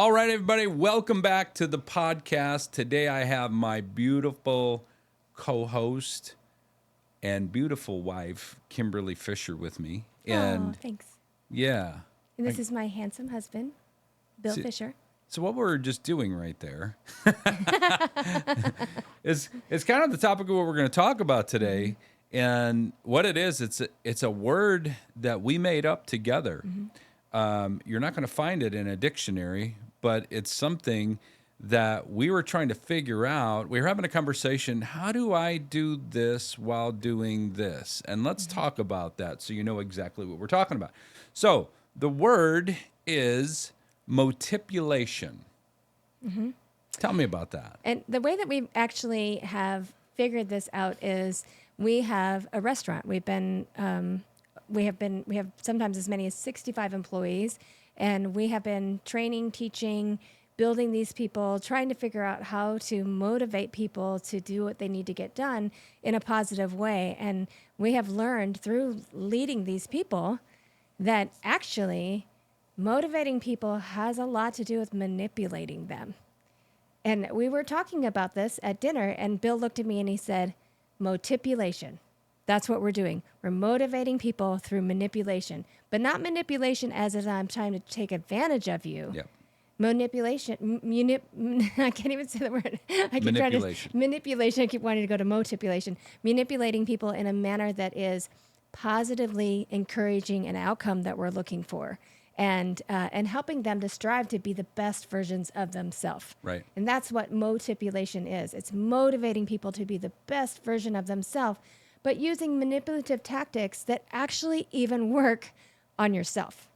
All right, everybody, welcome back to the podcast. Today I have my beautiful co-host and beautiful wife, Kimberly Fischer, with me. And thanks. yeah. And this is my handsome husband, Bill Fischer. So what we're just doing right there is kind of the topic of what we're going to talk about today. And what it is, it's a word that we made up together. You're not going to find it in a dictionary, but it's something that we were trying to figure out. We were having a conversation. How do I do this while doing this? And let's talk about that so you know exactly what we're talking about. So the word is motipulation. Tell me about that. And the way that we actually have figured this out is we have a restaurant. We have sometimes as many as 65 employees, and we have been training, teaching, building these people, trying to figure out how to motivate people to do what they need to get done in a positive way. And we have learned through leading these people that actually motivating people has a lot to do with manipulating them. And we were talking about this at dinner, and Bill looked at me and he said, Motipulation. That's what we're doing. We're motivating people through manipulation, but not manipulation as in I'm trying to take advantage of you. Yep. Manipulation. I can't even say the word. Manipulation. Manipulation. I keep wanting to go to motipulation. Manipulating people in a manner that is positively encouraging an outcome that we're looking for, and helping them to strive to be the best versions of themselves. Right. And that's what motipulation is. It's motivating people to be the best version of themselves, but using manipulative tactics that actually even work on yourself.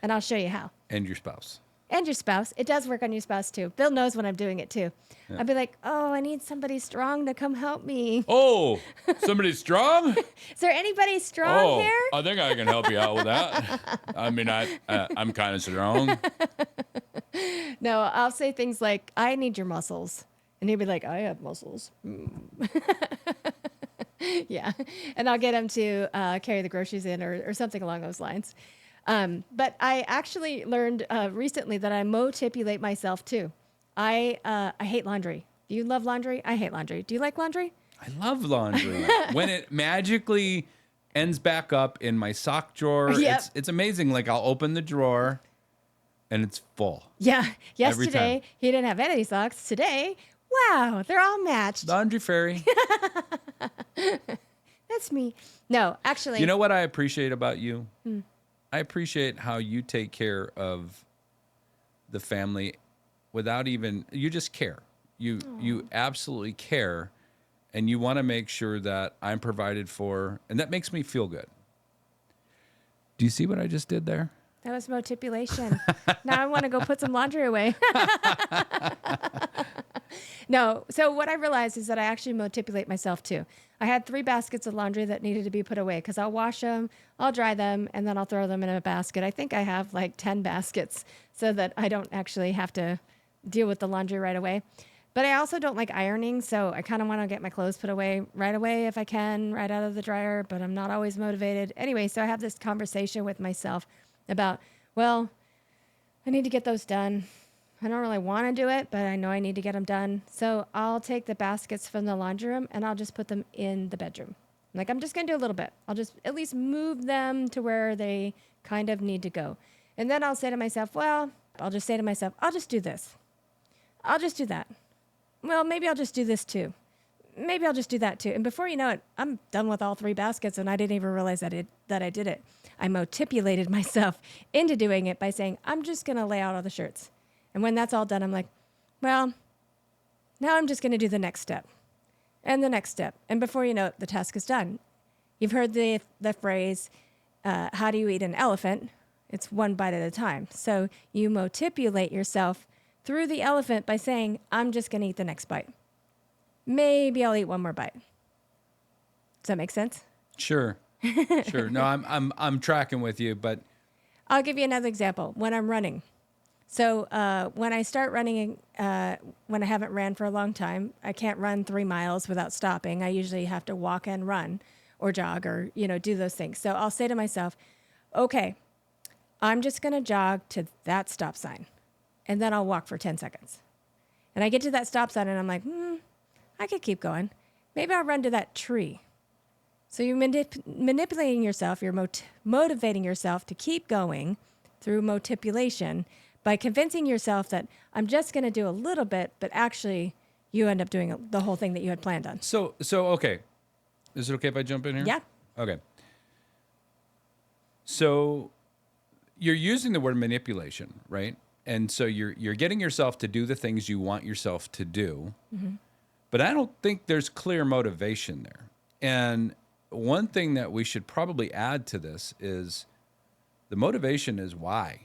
And I'll show you how. And your spouse. And your spouse. It does work on your spouse too. Bill knows when I'm doing it too. Yeah. I'll be like, oh, I need somebody strong to come help me. Oh, somebody strong? Is there anybody strong here? I think I can help you out with that. I mean, I'm kind of strong. No, I'll say things like, I need your muscles. And he'll be like, I have muscles. Yeah. And I'll get him to carry the groceries in or something along those lines. But I actually learned recently that I motipulate myself too. I hate laundry. Do you love laundry? I hate laundry. Do you like laundry? I love laundry. When it magically ends back up in my sock drawer, Yep. it's amazing. Like I'll open the drawer and it's full. Yeah. Every Yesterday, time. he didn't have any socks. Today, wow, they're all matched. Laundry fairy. That's me. No, actually. You know what I appreciate about you? I appreciate how you take care of the family without even, you just care. You absolutely care, and you want to make sure that I'm provided for, and that makes me feel good. Do you see what I just did there? That was motipulation. Now I want to go put some laundry away. No. So what I realized is that I actually motipulate myself too. I had 3 baskets of laundry that needed to be put away because I'll wash them, I'll dry them, and then I'll throw them in a basket. I think I have like 10 baskets so that I don't actually have to deal with the laundry right away. But I also don't like ironing, so I kind of want to get my clothes put away right away if I can, right out of the dryer, but I'm not always motivated. Anyway, so I have this conversation with myself about, well, I need to get those done. I don't really want to do it, but I know I need to get them done. So I'll take the baskets from the laundry room and I'll just put them in the bedroom. Like, I'm just going to do a little bit. I'll just at least move them to where they kind of need to go. And then I'll say to myself, I'll just do this. I'll just do that. Well, maybe I'll just do this too. Maybe I'll just do that too. And before you know it, I'm done with all 3 baskets and I didn't even realize that I did it. I motipulated myself into doing it by saying, I'm just going to lay out all the shirts. And when that's all done, I'm like, well, now I'm just going to do the next step and the next step. And before you know it, the task is done. You've heard the phrase, how do you eat an elephant? It's one bite at a time. So you motipulate yourself through the elephant by saying, I'm just going to eat the next bite. Maybe I'll eat one more bite. Does that make sense? Sure. Sure. No, I'm tracking with you, but I'll give you another example. When I'm running. So when I start running, when I haven't ran for a long time, I can't run 3 miles without stopping. I usually have to walk and run or jog or, do those things. So I'll say to myself, okay, I'm just going to jog to that stop sign. and then I'll walk for 10 seconds. And I get to that stop sign and I'm like, I could keep going. Maybe I'll run to that tree. So you're manipulating yourself, you're motivating yourself to keep going through motipulation by convincing yourself that I'm just going to do a little bit, but actually you end up doing the whole thing that you had planned on. So okay. Is it okay if I jump in here? Yeah. Okay. So you're using the word manipulation, right? And so you're getting yourself to do the things you want yourself to do. But I don't think there's clear motivation there. And one thing that we should probably add to this is the motivation is why.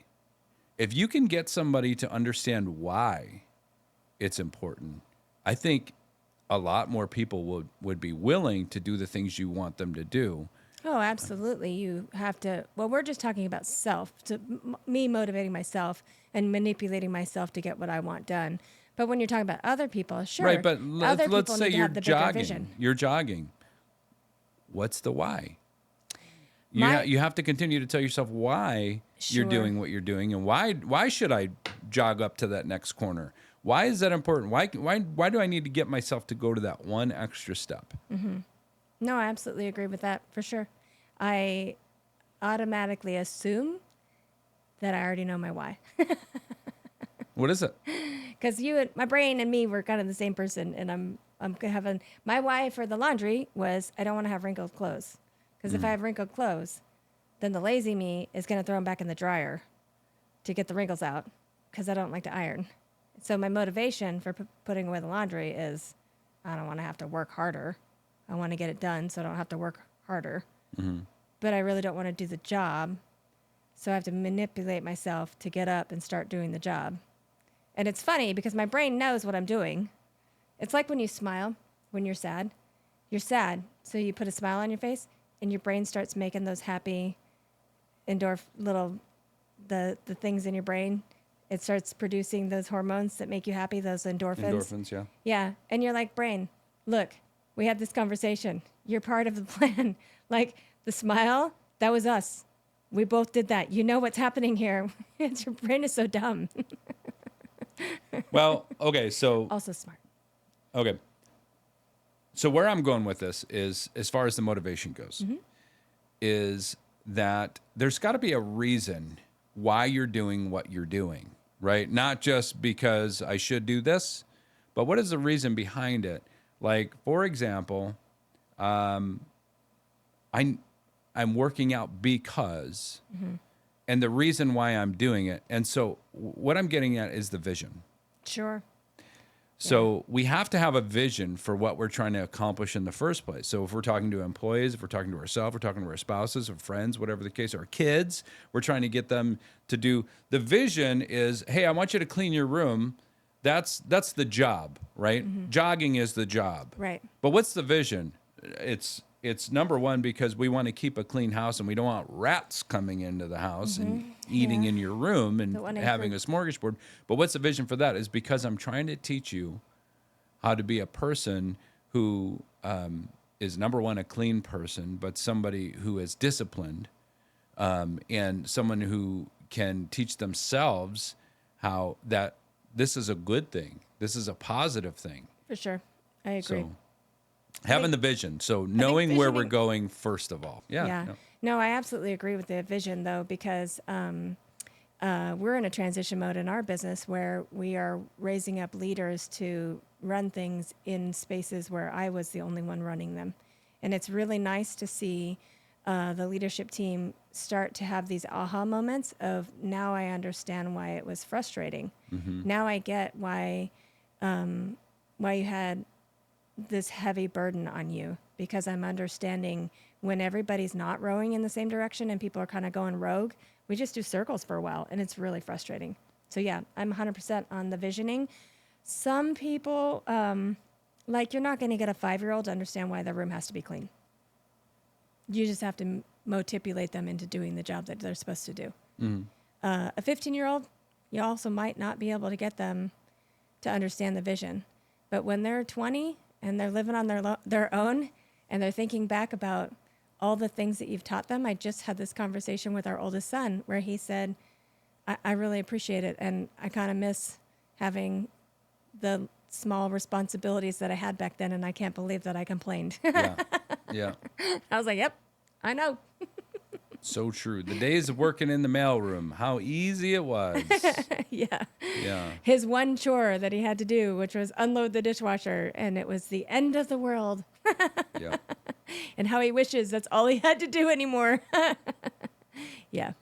If you can get somebody to understand why it's important, I think a lot more people would be willing to do the things you want them to do. Oh, absolutely. You have to. Well, we're just talking about me motivating myself and manipulating myself to get what I want done. But when you're talking about other people, sure. Right, but other let's people say need to you're have the bigger jogging. vision. You're jogging. What's the why? You have to continue to tell yourself why you're doing what you're doing, and why should I jog up to that next corner? Why is that important? Why do I need to get myself to go to that one extra step? No, I absolutely agree with that for sure. I automatically assume that I already know my why. What is it? Because my brain and me were kind of the same person, and I'm having my why for the laundry was I don't want to have wrinkled clothes. Because if I have wrinkled clothes, then the lazy me is going to throw them back in the dryer to get the wrinkles out because I don't like to iron. So my motivation for putting away the laundry is I don't want to have to work harder. I want to get it done so I don't have to work harder. But I really don't want to do the job. So I have to manipulate myself to get up and start doing the job. And it's funny because my brain knows what I'm doing. It's like when you smile, when you're sad. You're sad, so you put a smile on your face, and your brain starts making those happy the things in your brain. It starts producing those hormones that make you happy, those endorphins. Endorphins, yeah. Yeah, and you're like, brain, look, we had this conversation. You're part of the plan. Like the smile, that was us. We both did that. You know what's happening here. Your brain is so dumb. Well, okay, so Also smart. okay. So where I'm going with this is, as far as the motivation goes, is that there's got to be a reason why you're doing what you're doing, right? Not just because I should do this, but what is the reason behind it? Like, for example, I'm working out because, and the reason why I'm doing it. And so what I'm getting at is the vision. Sure. So we have to have a vision for what we're trying to accomplish in the first place. So if we're talking to employees, if we're talking to ourselves, we're talking to our spouses or friends, whatever the case, our kids, we're trying to get them to do. The vision is, hey, I want you to clean your room. That's the job, right? Jogging is the job. Right. But what's the vision? It's number one, because we want to keep a clean house and we don't want rats coming into the house and eating in your room and having a smorgasbord. But what's the vision for that? Is because I'm trying to teach you how to be a person who is, number one, a clean person, but somebody who is disciplined, and someone who can teach themselves how that this is a good thing. This is a positive thing. For sure. I agree. So, having the vision. So knowing where we're going, first of all. Yeah. No, I absolutely agree with the vision, though, because we're in a transition mode in our business where we are raising up leaders to run things in spaces where I was the only one running them. And it's really nice to see the leadership team start to have these aha moments of, now I understand why it was frustrating. Now I get why you had this heavy burden on you, because I'm understanding when everybody's not rowing in the same direction and people are kind of going rogue, we just do circles for a while, and it's really frustrating. So yeah, I'm 100% on the visioning. Some people, like, you're not going to get a 5-year-old to understand why the room has to be clean. You just have to motipulate them into doing the job that they're supposed to do. A 15-year-old, you also might not be able to get them to understand the vision. But when they're 20 and they're living on their own and they're thinking back about all the things that you've taught them. I just had this conversation with our oldest son where he said, I really appreciate it. And I kind of miss having the small responsibilities that I had back then. And I can't believe that I complained. Yeah. Yeah. I was like, yep, I know. So true. The days of working in the mailroom, how easy it was. Yeah. Yeah. His one chore that he had to do, which was unload the dishwasher, and it was the end of the world. Yeah. And how he wishes that's all he had to do anymore. Yeah.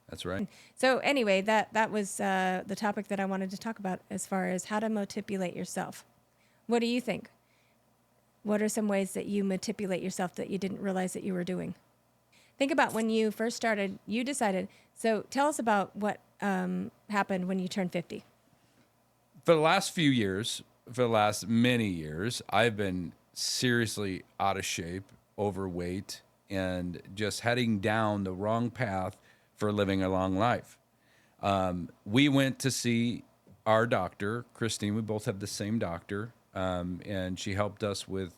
That's right. So anyway, that was the topic that I wanted to talk about as far as how to motipulate yourself. What do you think? What are some ways that you manipulate yourself that you didn't realize that you were doing? Think about when you first started, you decided. So tell us about what happened when you turned 50. For the last few years, for the last many years, I've been seriously out of shape, overweight, and just heading down the wrong path for living a long life. We went to see our doctor, Christine. We both have the same doctor, and she helped us with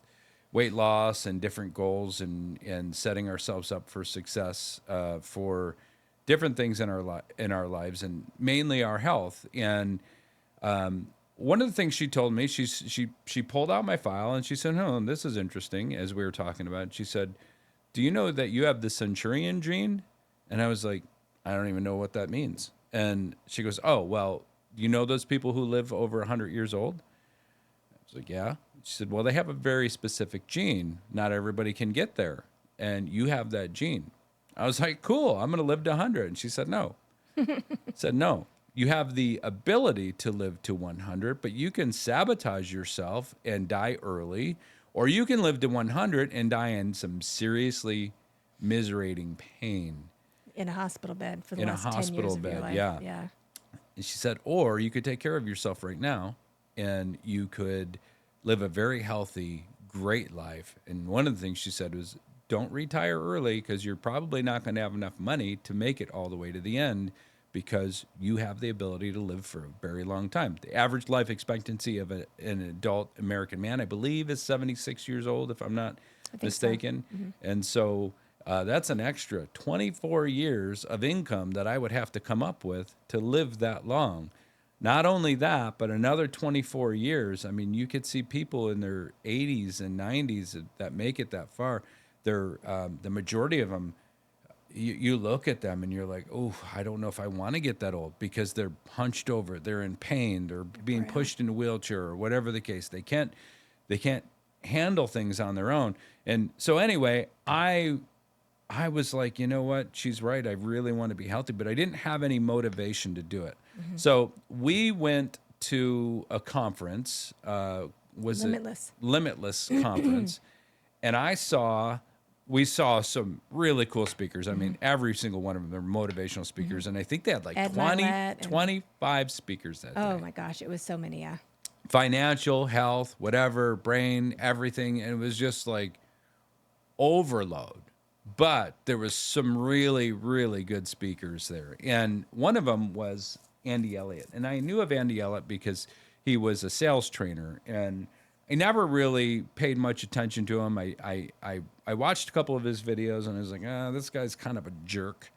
weight loss and different goals and setting ourselves up for success for different things in our lives and mainly our health. And one of the things she told me, she pulled out my file and she said, "Oh, this is interesting." As we were talking about it, she said, "Do you know that you have the Centurion gene?" And I was like, "I don't even know what that means." And she goes, "Oh, well, you know those people who live over 100 years old?" I was like, "Yeah." She said, "Well, they have a very specific gene. Not everybody can get there. And you have that gene." I was like, "Cool, I'm going to live to 100." And she said, "No." Said, "No, you have the ability to live to 100, but you can sabotage yourself and die early, or you can live to 100 and die in some seriously miserating pain." In a hospital bed for the In a last 10 years hospital of your bed, life. yeah. Yeah. And she said, "Or you could take care of yourself right now and you could live a very healthy, great life." And one of the things she said was, "Don't retire early because you're probably not going to have enough money to make it all the way to the end because you have the ability to live for a very long time." The average life expectancy of an adult American man, I believe, is 76 years old, if I'm not mistaken. So. Mm-hmm. And so that's an extra 24 years of income that I would have to come up with to live that long. Not only that, but another 24 years. I mean, you could see people in their 80s and 90s that make it that far. They're the majority of them. You look at them and you're like, "Oh, I don't know if I want to get that old," because they're hunched over, they're in pain, they're being pushed in a wheelchair or whatever the case. They can't handle things on their own. And so anyway, I was like, you know what? She's right. I really want to be healthy, but I didn't have any motivation to do it. Mm-hmm. So we went to a conference. Was Limitless. it Limitless conference? And we saw some really cool speakers. I mean, every single one of them are motivational speakers. And I think they had like 25 speakers that day. Oh my gosh, it was so many, yeah. Financial, health, whatever, brain, everything. And it was just like overload. But there was some really, really good speakers there. And one of them was Andy Elliott. And I knew of Andy Elliott because he was a sales trainer. And I never really paid much attention to him. I watched a couple of his videos and I was like, this guy's kind of a jerk.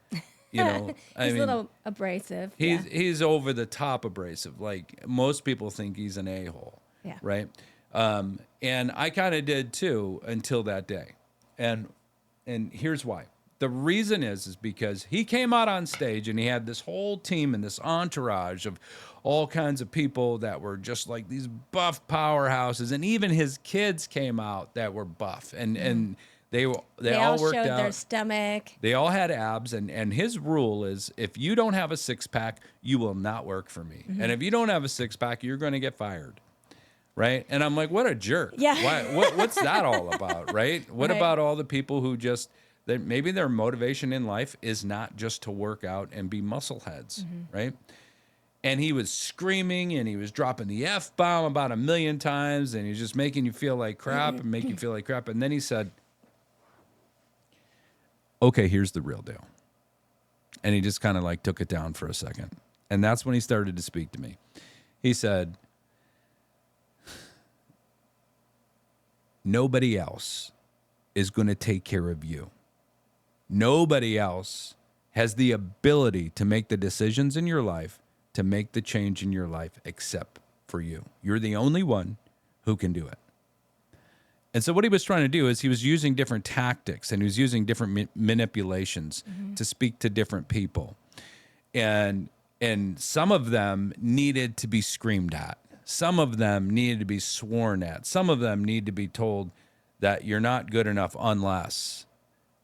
You know, He's a little abrasive. He's over the top abrasive. Like most people think he's an a-hole. Yeah. Right. And I kind of did too until that day. And here's why. The reason is because he came out on stage and he had this whole team and this entourage of all kinds of people that were just like these buff powerhouses. And even his kids came out that were buff. And they all worked showed out. Their stomach. They all had abs. And his rule is, if you don't have a six-pack, you will not work for me. Mm-hmm. And if you don't have a six-pack, you're going to get fired. Right? And I'm like, what a jerk. Yeah. What's that all about, right? What about all the people who just, that maybe their motivation in life is not just to work out and be muscle heads, right? And he was screaming and he was dropping the F-bomb about 1 million times and he's just making you feel like crap and make you feel like crap. And then he said, "Okay, here's the real deal." And he just kind of like took it down for a second. And that's when he started to speak to me. He said, "Nobody else is going to take care of you. Nobody else has the ability to make the decisions in your life, to make the change in your life, except for you. You're the only one who can do it. And so what he was trying to do is he was using different tactics, and he was using different manipulations to speak to different people. And some of them needed to be screamed at. Some of them needed to be sworn at. Some of them need to be told that you're not good enough unless.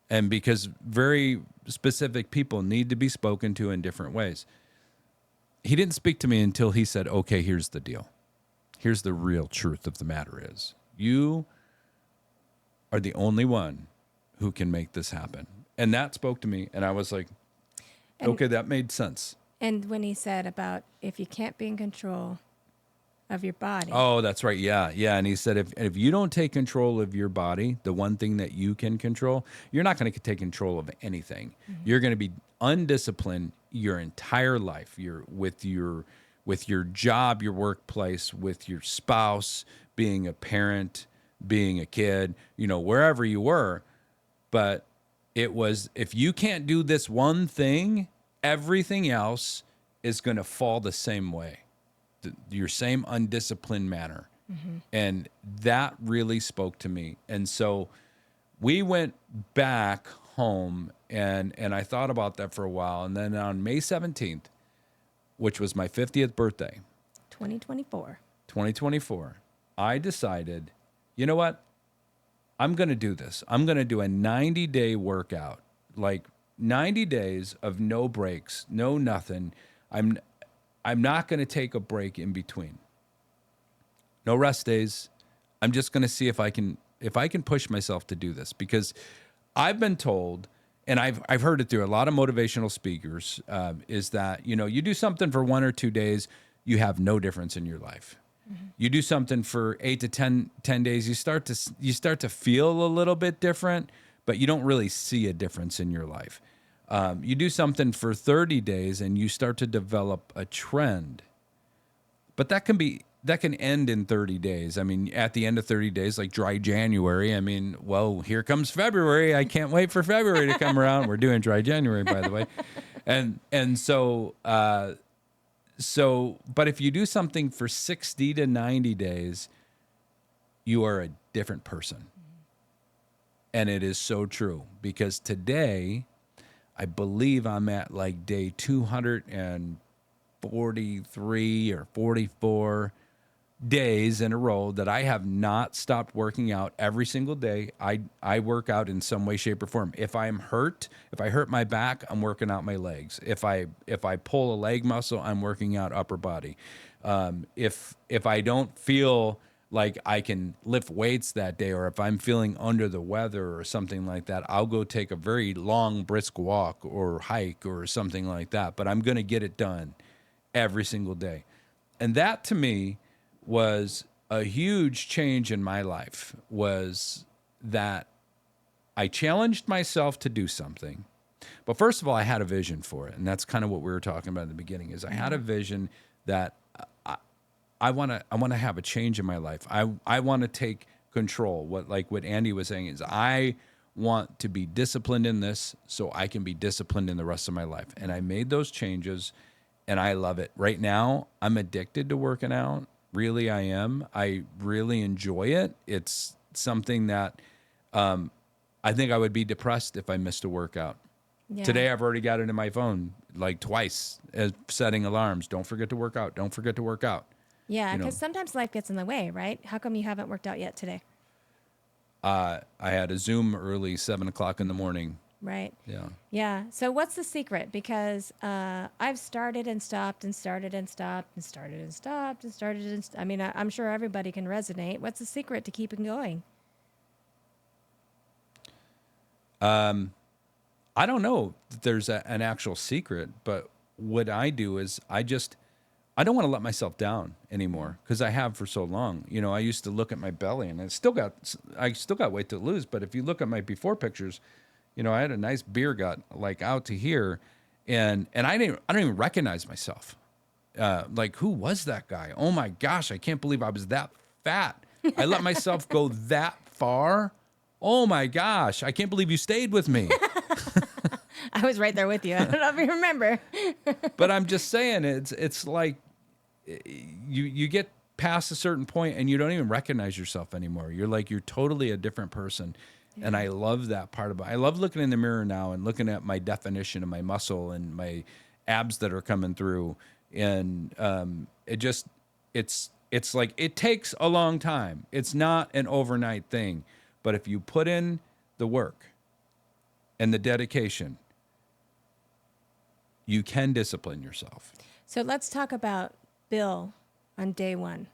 And because very specific people need to be spoken to in different ways. He didn't speak to me until he said, okay, here's the deal. Here's the real truth of the matter is, you are the only one who can make this happen. And that spoke to me, and I was like, okay, that made sense. And when he said about if you can't be in control of your body. Oh, that's right. Yeah. Yeah. And he said, if you don't take control of your body, the one thing that you can control, you're not going to take control of anything. You're going to be undisciplined your entire life. You're with your job, your workplace, with your spouse, being a parent, being a kid, wherever you were. But it was, if you can't do this one thing, everything else is going to fall the same way. Your same undisciplined manner. And that really spoke to me. And so we went back home and I thought about that for a while. And then on May 17th, which was my 50th birthday, 2024, I decided, you know what? I'm going to do this. I'm going to do a 90-day workout, like 90 days of no breaks, no nothing. I'm not going to take a break in between. No rest days. I'm just going to see if I can push myself to do this, because I've been told, and I've heard it through a lot of motivational speakers, is that, you do something for 1 or 2 days, you have no difference in your life. You do something for 8 to 10 days, you start to feel a little bit different, but you don't really see a difference in your life. You do something for 30 days and you start to develop a trend, but that can end in 30 days. I mean, at the end of 30 days, like dry January, well, here comes February. I can't wait for February to come around. We're doing dry January, by the way. But if you do something for 60 to 90 days, you are a different person. And it is so true, because today, I believe I'm at like day 243 or 44 days in a row that I have not stopped working out every single day. I work out in some way, shape, or form. If I hurt my back, I'm working out my legs. If I pull a leg muscle, I'm working out upper body. If I don't feel like I can lift weights that day, or if I'm feeling under the weather or something like that, I'll go take a very long, brisk walk or hike or something like that. But I'm going to get it done every single day. And that to me was a huge change in my life, was that I challenged myself to do something. But first of all, I had a vision for it. And that's kind of what we were talking about in the beginning, is I had a vision that I want to have a change in my life. I want to take control. What Andy was saying is, I want to be disciplined in this so I can be disciplined in the rest of my life. And I made those changes, and I love it. Right now, I'm addicted to working out. Really, I am. I really enjoy it. It's something that I think I would be depressed if I missed a workout. Yeah. Today, I've already got it in my phone like twice, setting alarms. Don't forget to work out. Don't forget to work out. Yeah, because sometimes life gets in the way, right? How come you haven't worked out yet today? I had a Zoom early, 7 o'clock in the morning. Right. Yeah. Yeah. So what's the secret? Because I've started and stopped and started and stopped and started and stopped and started and I'm sure everybody can resonate. What's the secret to keeping going? I don't know that there's an actual secret, but what I do is I don't want to let myself down anymore, because I have for so long. I used to look at my belly, and I still got weight to lose. But if you look at my before pictures, I had a nice beer gut like out to here, and I don't even recognize myself. Like, who was that guy? Oh my gosh, I can't believe I was that fat. I let myself go that far. Oh my gosh, I can't believe you stayed with me. I was right there with you. I don't know if you remember. But I'm just saying, it's like you get past a certain point and you don't even recognize yourself anymore. You're totally a different person. Yeah. And I love that part about it. I love looking in the mirror now and looking at my definition of my muscle and my abs that are coming through. And it's like, it takes a long time. It's not an overnight thing. But if you put in the work and the dedication, you can discipline yourself. So let's talk about Bill on day one.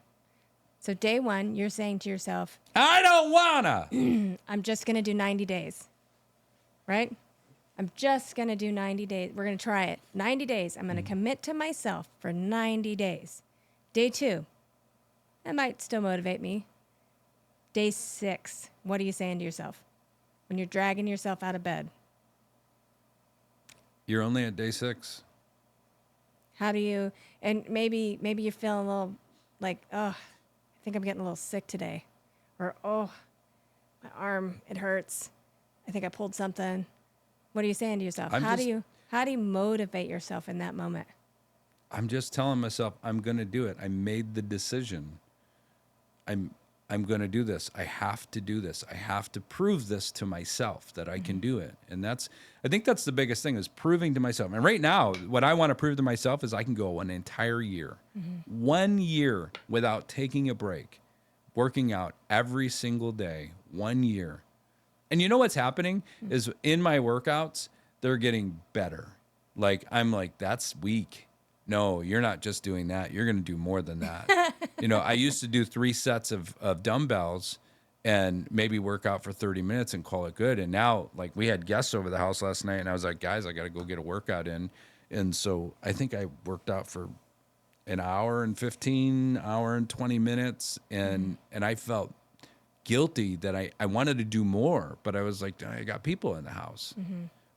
So day one, you're saying to yourself, I don't wanna. I'm just going to do 90 days, right? I'm just going to do 90 days. We're going to try it. 90 days. I'm going to commit to myself for 90 days. Day two, that might still motivate me. Day 6, what are you saying to yourself when you're dragging yourself out of bed? You're only at day 6. How do you, and maybe you're feeling a little like, oh, I think I'm getting a little sick today. Or, oh, my arm, it hurts. I think I pulled something. What are you saying to yourself? How do you motivate yourself in that moment? I'm just telling myself I'm going to do it. I made the decision. I'm going to do this. I have to do this. I have to prove this to myself that I can do it. And I think that's the biggest thing, is proving to myself. And right now, what I want to prove to myself is I can go an entire year, 1 year without taking a break, working out every single day, 1 year. And you know what's happening is in my workouts, they're getting better. Like, I'm like, that's weak. No, you're not just doing that. You're going to do more than that. I used to do 3 sets of dumbbells and maybe work out for 30 minutes and call it good. And now, like, we had guests over the house last night, and I was like, guys, I got to go get a workout in. And so I think I worked out for an hour and 15, hour and 20 minutes. And I felt guilty that I wanted to do more, but I was like, I got people in the house.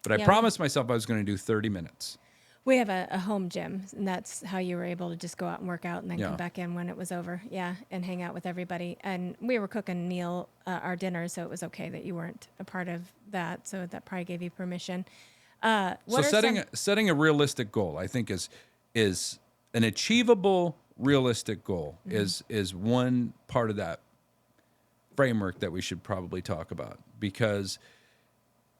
But I promised myself I was going to do 30 minutes. We have a home gym, and that's how you were able to just go out and work out and then come back in when it was over, and hang out with everybody. And we were cooking our dinner, so it was okay that you weren't a part of that. So that probably gave you permission. So setting a realistic goal, I think, is an achievable, realistic goal is one part of that framework that we should probably talk about. Because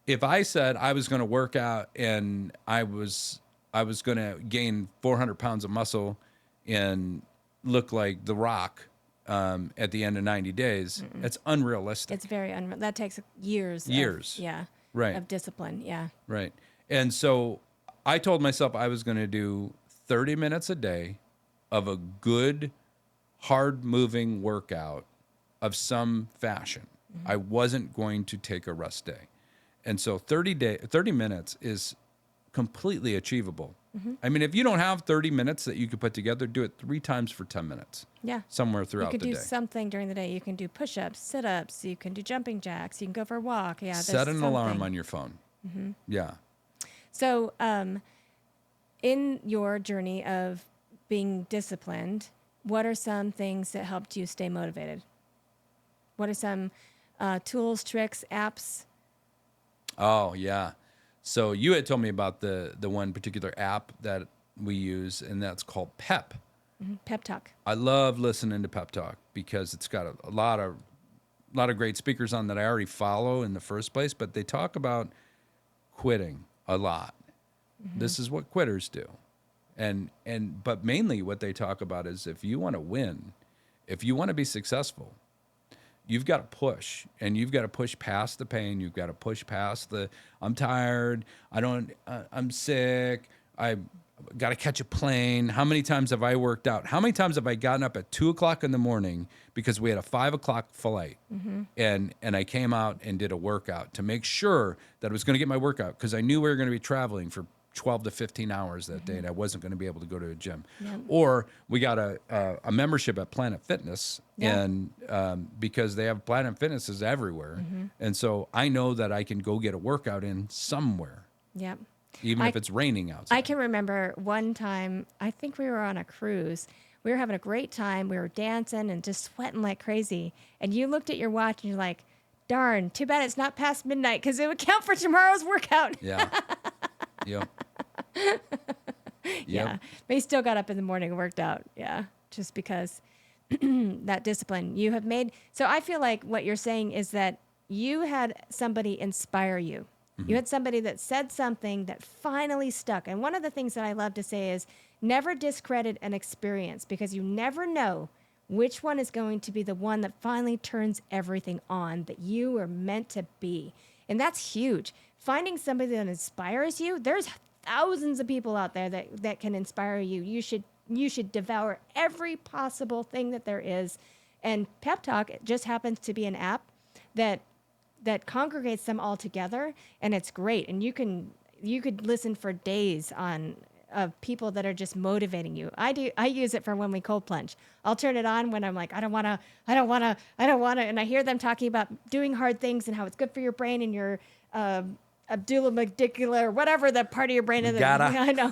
if I said I was going to work out and I was going to gain 400 pounds of muscle and look like The Rock at the end of 90 days, it's unrealistic. It's very unrealistic. That takes years. Right. Of discipline, Right. And so I told myself I was going to do 30 minutes a day of a good, hard-moving workout of some fashion. I wasn't going to take a rest day. And so 30 minutes is completely achievable. I mean, if you don't have 30 minutes that you could put together, do it 3 times for 10 minutes. Yeah. Somewhere throughout the day. You could do something during the day. You can do push-ups, sit-ups. You can do jumping jacks. You can go for a walk. Yeah. Set an alarm on your phone. Yeah. So, in your journey of being disciplined, what are some things that helped you stay motivated? What are some tools, tricks, apps? Oh, yeah. So you had told me about the one particular app that we use, and that's called Pep. Pep Talk. I love listening to Pep Talk because it's got a lot of great speakers on that I already follow in the first place, but they talk about quitting a lot. This is what quitters do. But mainly what they talk about is if you want to win, if you want to be successful, you've got to push, and you've got to push past the pain. You've got to push past I'm tired. I'm sick. I got to catch a plane. How many times have I worked out? How many times have I gotten up at 2:00 in the morning because we had a 5:00 flight, and I came out and did a workout to make sure that I was going to get my workout, because I knew we were going to be traveling for 12 to 15 hours that day, and I wasn't going to be able to go to a gym. Or we got a membership at Planet Fitness, and because they have Planet Fitnesses everywhere, and so I know that I can go get a workout in somewhere. Even if it's raining outside. I can remember one time, I think we were on a cruise. We were having a great time. We were dancing and just sweating like crazy. And you looked at your watch and you're like, darn, too bad it's not past midnight, because it would count for tomorrow's workout. Yeah. Yep. Yeah. But he still got up in the morning and worked out. Yeah. Just because that discipline you have made. So I feel like what you're saying is that you had somebody inspire you. You had somebody that said something that finally stuck. And one of the things that I love to say is never discredit an experience, because you never know which one is going to be the one that finally turns everything on that you are meant to be. And that's huge. Finding somebody that inspires you, there's thousands of people out there that can inspire you. You should devour every possible thing that there is. And Pep Talk just happens to be an app that congregates them all together, and it's great. And you could listen for days on of people that are just motivating you. I use it for when we cold plunge. I'll turn it on when I'm like, I don't wanna, and I hear them talking about doing hard things and how it's good for your brain and your Abdullah Magdicular, or whatever the part of your brain is. I know.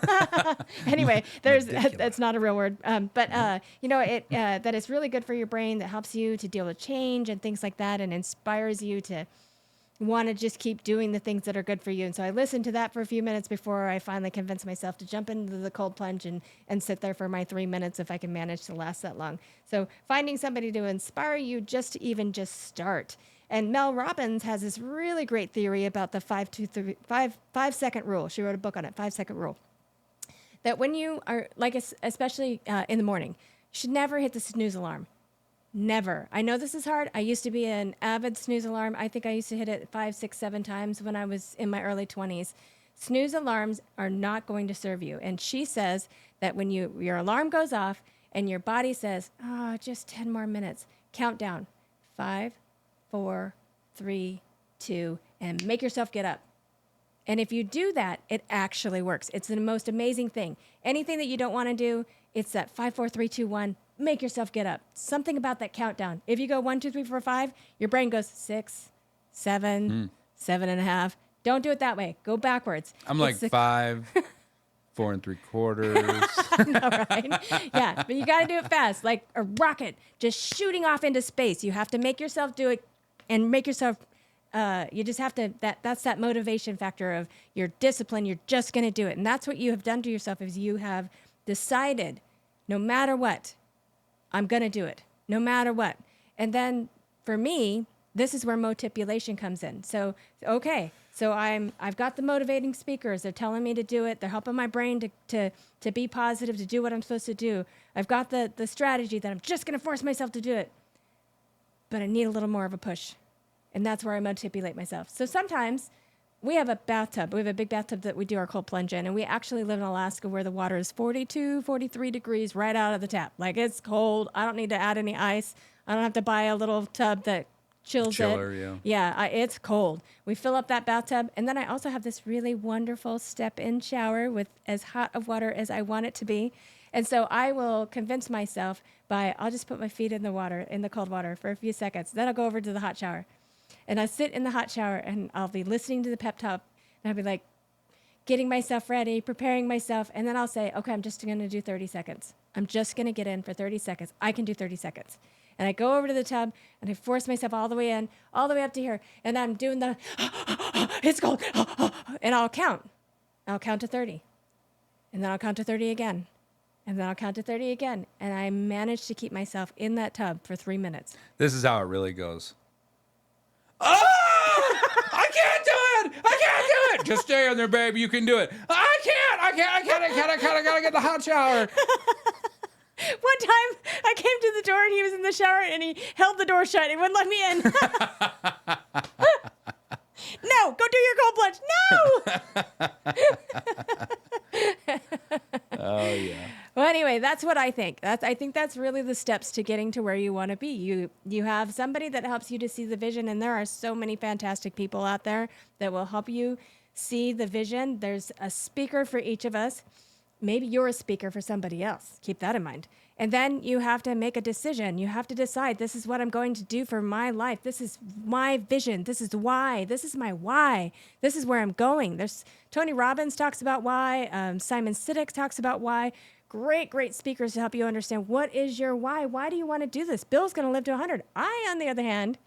Anyway, that's not a real word. But that it's really good for your brain, that helps you to deal with change and things like that, and inspires you to want to just keep doing the things that are good for you. And so I listened to that for a few minutes before I finally convinced myself to jump into the cold plunge and sit there for my 3 minutes if I can manage to last that long. So finding somebody to inspire you just to even just start. And Mel Robbins has this really great theory about the 5-second rule. She wrote a book on it, 5-second rule. That when you are, like, especially in the morning, you should never hit the snooze alarm. Never. I know this is hard. I used to be an avid snooze alarm. I think I used to hit it 5, 6, 7 times when I was in my early 20s. Snooze alarms are not going to serve you. And she says that when your alarm goes off and your body says, just 10 more minutes, count down. 5, 4, 3, 2, and make yourself get up. And if you do that, it actually works. It's the most amazing thing. Anything that you don't want to do, it's that 5, 4, 3, 2, 1. Make yourself get up. Something about that countdown. If you go 1, 2, 3, 4, 5, your brain goes 6, 7, 7.5. Don't do it that way. Go backwards. I'm like 5, 4 3/4. I know, right? Yeah, but you got to do it fast, like a rocket, just shooting off into space. You have to make yourself do it, and make yourself. You just have to. That's that motivation factor of your discipline. You're just going to do it, and that's what you have done to yourself. Is you have decided, no matter what, I'm going to do it, no matter what. And then for me, this is where Motipulation comes in. So, okay, so I've got the motivating speakers. They're telling me to do it. They're helping my brain to be positive, to do what I'm supposed to do. I've got the strategy that I'm just going to force myself to do it. But I need a little more of a push. And that's where I Motipulate myself. So sometimes we have a bathtub. We have a big bathtub that we do our cold plunge in. And we actually live in Alaska where the water is 42, 43 degrees right out of the tap. Like, it's cold. I don't need to add any ice. I don't have to buy a little tub that chills Chiller, it. yeah. Yeah, it's cold. We fill up that bathtub. And then I also have this really wonderful step-in shower with as hot of water as I want it to be. And so I will convince myself I'll just put my feet in the water, in the cold water for a few seconds. Then I'll go over to the hot shower. And I sit in the hot shower and I'll be listening to the pep talk, and I'll be like getting myself ready, preparing myself. And then I'll say, okay, I'm just going to do 30 seconds. I'm just going to get in for 30 seconds. I can do 30 seconds. And I go over to the tub and I force myself all the way in, all the way up to here. And I'm doing it's cold. And I'll count. I'll count to 30. And then I'll count to 30 again. And then I'll count to 30 again. And I managed to keep myself in that tub for 3 minutes. This is how it really goes. Oh! I can't do it! I can't do it! Just stay in there, babe. You can do it. I gotta get the hot shower. One time I came to the door and he was in the shower and he held the door shut and wouldn't let me in. No, go do your cold plunge. No. Oh, yeah. Well, anyway, that's what I think. I think that's really the steps to getting to where you want to be. You have somebody that helps you to see the vision, and there are so many fantastic people out there that will help you see the vision. There's a speaker for each of us. Maybe you're a speaker for somebody else. Keep that in mind. And then you have to make a decision. You have to decide, this is what I'm going to do for my life. This is my vision. This is why. This is my why. This is where I'm going. There's Tony Robbins talks about why. Simon Sinek talks about why. Great speakers to help you understand what is your why. Why do you want to do this? Bill's going to live to 100. I, on the other hand,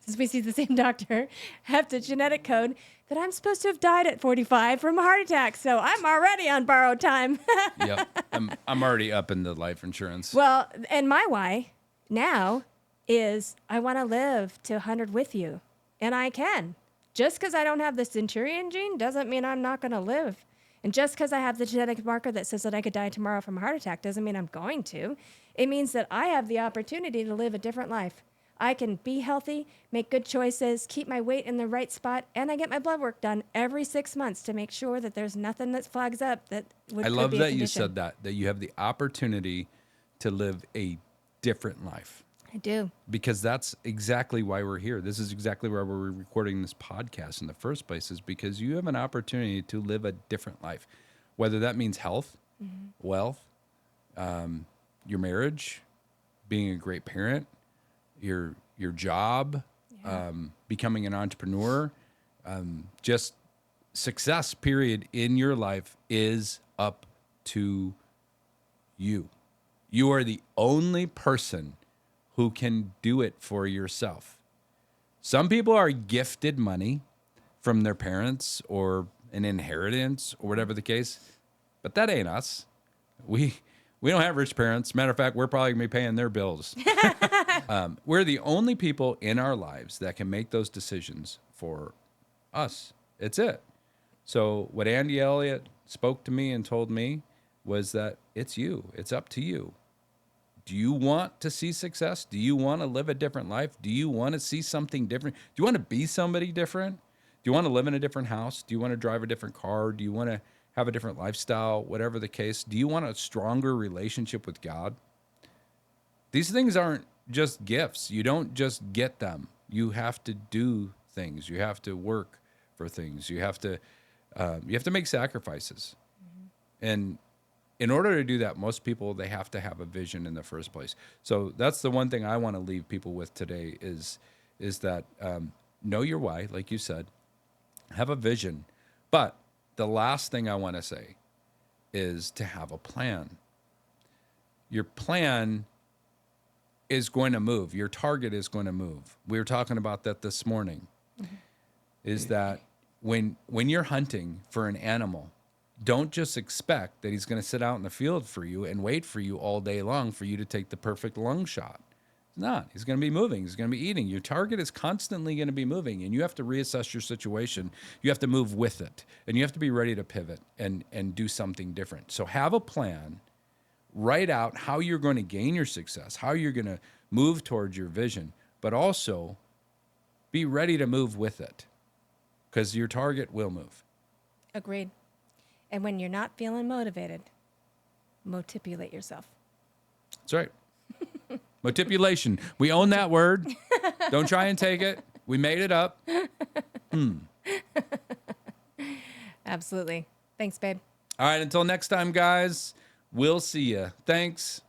since we see the same doctor, have the genetic code that I'm supposed to have died at 45 from a heart attack. So I'm already on borrowed time. Yep. I'm already up in the life insurance. Well, and my why now is I want to live to 100 with you. And I can. Just because I don't have the centurion gene doesn't mean I'm not going to live. And just because I have the genetic marker that says that I could die tomorrow from a heart attack doesn't mean I'm going to. It means that I have the opportunity to live a different life. I can be healthy, make good choices, keep my weight in the right spot, and I get my blood work done every 6 months to make sure that there's nothing that flags up that would I could love be a that you condition. said that you have the opportunity to live a different life. I do. Because that's exactly why we're here. This is exactly why we're recording this podcast in the first place, is because you have an opportunity to live a different life, whether that means health, wealth, your marriage, being a great parent, your job, becoming an entrepreneur, just success, period, in your life is up to you. You are the only person who can do it for yourself. Some people are gifted money from their parents or an inheritance or whatever the case, but that ain't us. We don't have rich parents. Matter of fact, we're probably gonna be paying their bills. We're the only people in our lives that can make those decisions for us. It's it. So what Andy Elliott spoke to me and told me was that it's you. It's up to you. Do you want to see success? Do you want to live a different life? Do you want to see something different? Do you want to be somebody different? Do you want to live in a different house? Do you want to drive a different car? Do you want to have a different lifestyle? Whatever the case. Do you want a stronger relationship with God? These things aren't just gifts. You don't just get them. You have to do things. You have to work for things. You have to make sacrifices. And in order to do that, most people, they have to have a vision in the first place. So that's the one thing I want to leave people with today is that know your why, like you said, have a vision. But the last thing I want to say is to have a plan. Your plan is going to move. Your target is going to move. We were talking about that this morning, is that when you're hunting for an animal, don't just expect that he's going to sit out in the field for you and wait for you all day long for you to take the perfect lung shot. It's not. He's going to be moving. He's going to be eating. Your target is constantly going to be moving, and you have to reassess your situation. You have to move with it, and you have to be ready to pivot and do something different. So have a plan. Write out how you're going to gain your success, how you're going to move towards your vision, but also be ready to move with it because your target will move. Agreed. And when you're not feeling motivated, motipulate yourself. That's right. Motipulation. We own that word. Don't try and take it. We made it up. Absolutely. Thanks, babe. All right. Until next time, guys, we'll see you. Thanks.